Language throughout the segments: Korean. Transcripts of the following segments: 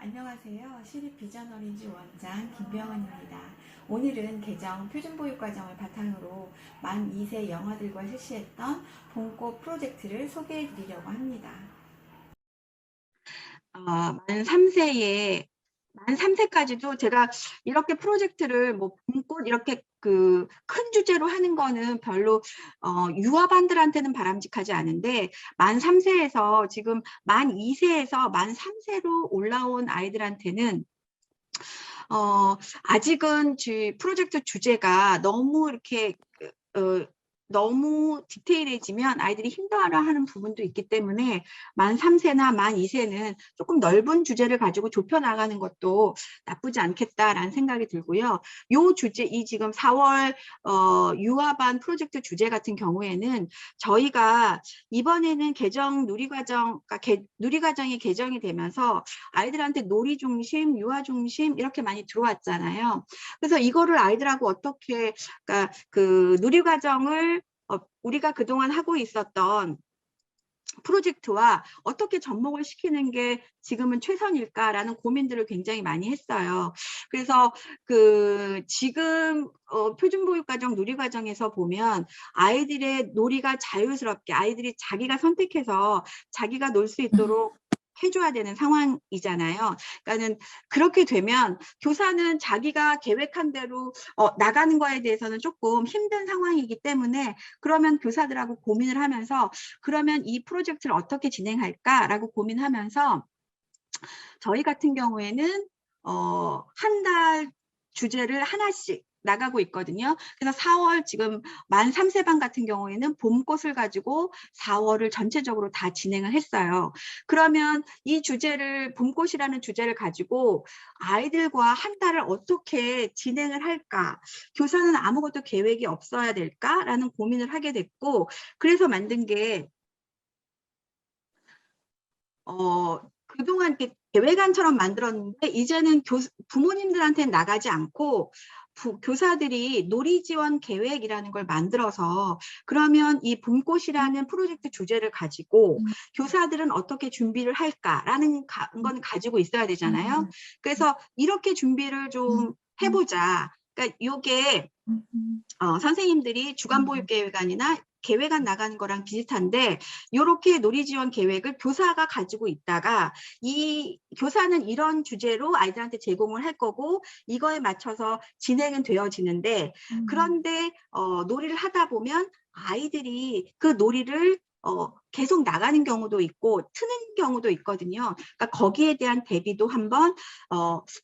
안녕하세요. 시립 비전 어린이집 원장 김병원입니다. 오늘은 개정 표준보육과정을 바탕으로 만 2세 영아들과 실시했던 봄꽃 프로젝트를 소개해 드리려고 합니다. 만 3세까지도 제가 이렇게 프로젝트를 뭐 봄꽃 이렇게 그 큰 주제로 하는 거는 별로 유아반들한테는 바람직하지 않은데 만 3세에서 지금 만 2세에서 만 3세로 올라온 아이들한테는 아직은 프로젝트 주제가 너무 이렇게 너무 디테일해지면 아이들이 힘들어하는 부분도 있기 때문에 만 3세나 만 2세는 조금 넓은 주제를 가지고 좁혀 나가는 것도 나쁘지 않겠다라는 생각이 들고요. 요 주제, 이 지금 4월 유아반 프로젝트 주제 같은 경우에는 저희가 이번에는 개정 누리과정, 그러니까 누리과정이 개정이 되면서 아이들한테 놀이 중심, 유아 중심 이렇게 많이 들어왔잖아요. 그래서 이거를 아이들하고 어떻게, 그러니까 그 누리과정을 우리가 그동안 하고 있었던 프로젝트와 어떻게 접목을 시키는 게 지금은 최선일까라는 고민들을 굉장히 많이 했어요. 그래서 지금 표준보육과정 누리과정에서 보면 아이들의 놀이가 자유스럽게 아이들이 자기가 선택해서 자기가 놀 수 있도록 해줘야 되는 상황이잖아요. 그러니까는 그렇게 되면 교사는 자기가 계획한 대로 나가는 거에 대해서는 조금 힘든 상황이기 때문에 그러면 교사들하고 고민을 하면서 그러면 이 프로젝트를 어떻게 진행할까라고 고민하면서 저희 같은 경우에는 한 달 주제를 하나씩 나가고 있거든요. 그래서 4월 지금 만 3세반 같은 경우에는 봄꽃을 가지고 4월을 전체적으로 다 진행을 했어요. 그러면 이 주제를 봄꽃이라는 주제를 가지고 아이들과 한 달을 어떻게 진행을 할까? 교사는 아무것도 계획이 없어야 될까라는 고민을 하게 됐고 그래서 만든 게 그동안 이렇게 계획안처럼 만들었는데 이제는 부모님들한테 나가지 않고 교사들이 놀이 지원 계획이라는 걸 만들어서 그러면 이 봄꽃이라는 프로젝트 주제를 가지고 교사들은 어떻게 준비를 할까라는 건 가지고 있어야 되잖아요. 그래서 이렇게 준비를 좀 해보자. 그러니까 이게 선생님들이 주간보육계획안이나 계획안 나가는 거랑 비슷한데 이렇게 놀이지원 계획을 교사가 가지고 있다가 이 교사는 이런 주제로 아이들한테 제공을 할 거고 이거에 맞춰서 진행은 되어지는데 그런데 놀이를 하다 보면 아이들이 그 놀이를 계속 나가는 경우도 있고 트는 경우도 있거든요. 그러니까 거기에 대한 대비도 한번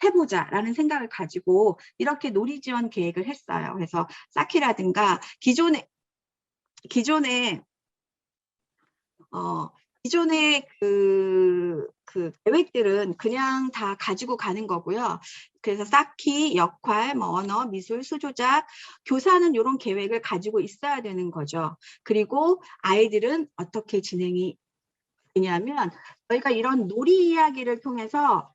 해보자라는 생각을 가지고 이렇게 놀이 지원 계획을 했어요. 그래서 쌓기라든가 기존에 기존의 그 계획들은 그냥 다 가지고 가는 거고요. 그래서 쌓기, 역할, 뭐 언어, 미술, 수조작, 교사는 이런 계획을 가지고 있어야 되는 거죠. 그리고 아이들은 어떻게 진행이 되냐면 저희가 이런 놀이 이야기를 통해서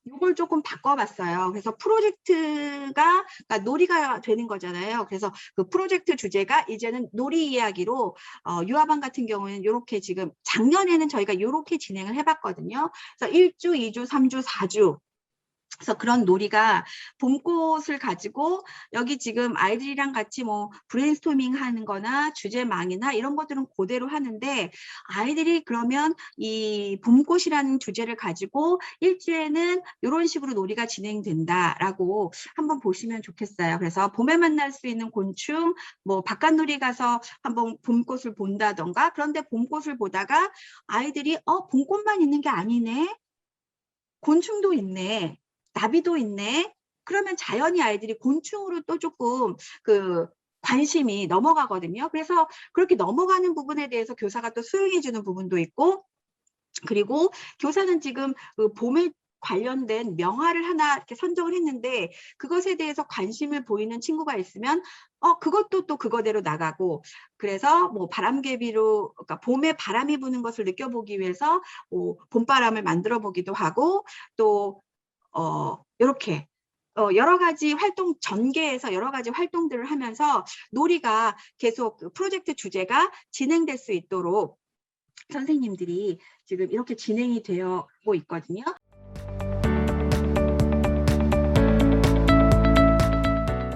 이걸 조금 바꿔봤어요. 그래서 프로젝트가 그러니까 놀이가 되는 거잖아요. 그래서 그 프로젝트 주제가 이제는 놀이 이야기로 유아반 같은 경우는 이렇게 지금 작년에는 저희가 이렇게 진행을 해봤거든요. 그래서 1주, 2주, 3주, 4주 그래서 그런 놀이가 봄꽃을 가지고 여기 지금 아이들이랑 같이 뭐 브레인스토밍 하는 거나 주제망이나 이런 것들은 그대로 하는데 아이들이 그러면 이 봄꽃이라는 주제를 가지고 일주에는 이런 식으로 놀이가 진행된다라고 한번 보시면 좋겠어요. 그래서 봄에 만날 수 있는 곤충, 뭐 바깥놀이 가서 한번 봄꽃을 본다던가 그런데 봄꽃을 보다가 아이들이 봄꽃만 있는 게 아니네. 곤충도 있네. 나비도 있네. 그러면 자연히 아이들이 곤충으로 또 조금 관심이 넘어가거든요. 그래서 그렇게 넘어가는 부분에 대해서 교사가 또 수용해 주는 부분도 있고 그리고 교사는 지금 봄에 관련된 명화를 하나 이렇게 선정을 했는데 그것에 대해서 관심을 보이는 친구가 있으면 그것도 또 그거대로 나가고 그래서 뭐 바람개비로 그러니까 봄에 바람이 부는 것을 느껴보기 위해서 봄바람을 만들어 보기도 하고 또 이렇게 여러 가지 활동 전개해서 여러 가지 활동들을 하면서 놀이가 계속 프로젝트 주제가 진행될 수 있도록 선생님들이 지금 이렇게 진행이 되고 있거든요.